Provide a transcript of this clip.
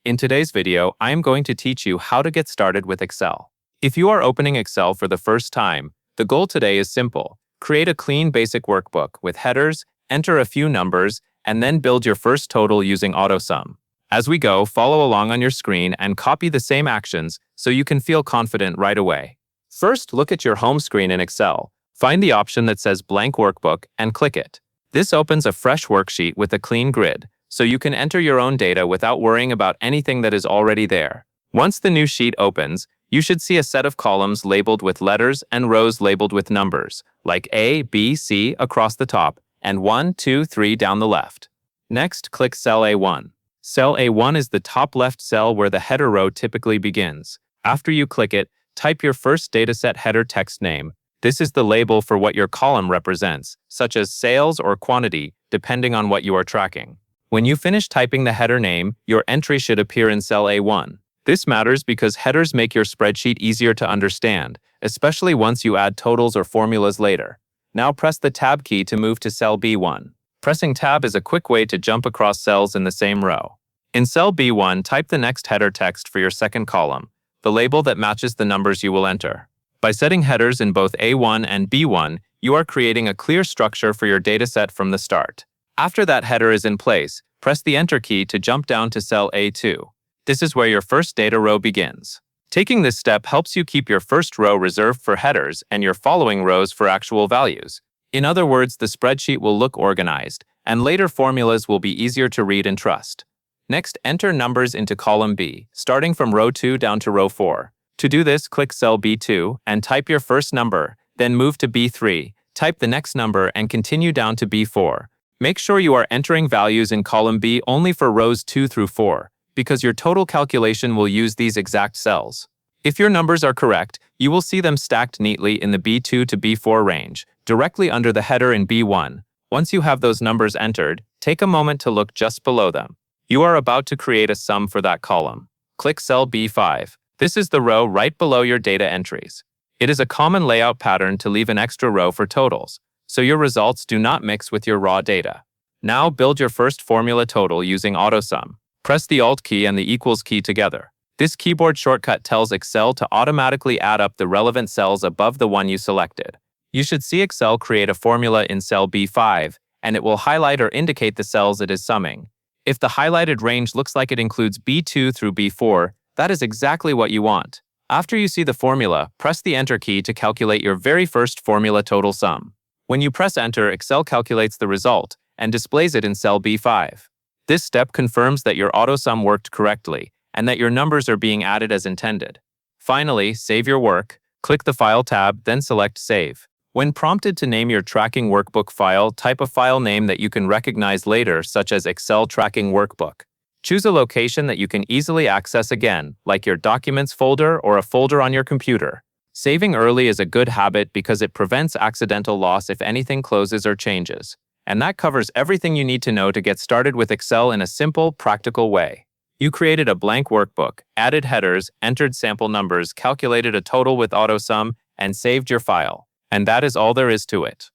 In today's video, I am going to teach you how to get started with Excel. If you are opening Excel for the first time, the goal today is simple. Create a clean basic workbook with headers, enter a few numbers, and then build your first total using AutoSum. As we go, follow along on your screen and copy the same actions so you can feel confident right away. First, look at your home screen in Excel. Find the option that says Blank Workbook and click it. This opens a fresh worksheet with a clean grid, so you can enter your own data without worrying about anything that is already there. Once the new sheet opens, you should see a set of columns labeled with letters and rows labeled with numbers, like A, B, C across the top, and 1, 2, 3 down the left. Next, click Cell A1. Cell A1 is the top left cell where the header row typically begins. After you click it, type your first dataset header text name. This is the label for what your column represents, such as sales or quantity, depending on what you are tracking. When you finish typing the header name, your entry should appear in cell A1. This matters because headers make your spreadsheet easier to understand, especially once you add totals or formulas later. Now press the Tab key to move to cell B1. Pressing Tab is a quick way to jump across cells in the same row. In cell B1, type the next header text for your second column, the label that matches the numbers you will enter. By setting headers in both A1 and B1, you are creating a clear structure for your dataset from the start. After that header is in place, press the Enter key to jump down to cell A2. This is where your first data row begins. Taking this step helps you keep your first row reserved for headers and your following rows for actual values. In other words, the spreadsheet will look organized, and later formulas will be easier to read and trust. Next, enter numbers into column B, starting from row 2 down to row 4. To do this, click cell B2 and type your first number, then move to B3, type the next number and continue down to B4. Make sure you are entering values in column B only for rows 2 through 4, because your total calculation will use these exact cells. If your numbers are correct, you will see them stacked neatly in the B2 to B4 range, directly under the header in B1. Once you have those numbers entered, take a moment to look just below them. You are about to create a sum for that column. Click cell B5. This is the row right below your data entries. It is a common layout pattern to leave an extra row for totals, so your results do not mix with your raw data. Now build your first formula total using AutoSum. Press the Alt key and the equals key together. This keyboard shortcut tells Excel to automatically add up the relevant cells above the one you selected. You should see Excel create a formula in cell B5, and it will highlight or indicate the cells it is summing. If the highlighted range looks like it includes B2 through B4, that is exactly what you want. After you see the formula, press the Enter key to calculate your very first formula total sum. When you press Enter, Excel calculates the result and displays it in cell B5. This step confirms that your AutoSum worked correctly and that your numbers are being added as intended. Finally, save your work, click the File tab, then select Save. When prompted to name your tracking workbook file, type a file name that you can recognize later, such as Excel Tracking Workbook. Choose a location that you can easily access again, like your Documents folder or a folder on your computer. Saving early is a good habit because it prevents accidental loss if anything closes or changes. And that covers everything you need to know to get started with Excel in a simple, practical way. You created a blank workbook, added headers, entered sample numbers, calculated a total with AutoSum, and saved your file. And that is all there is to it.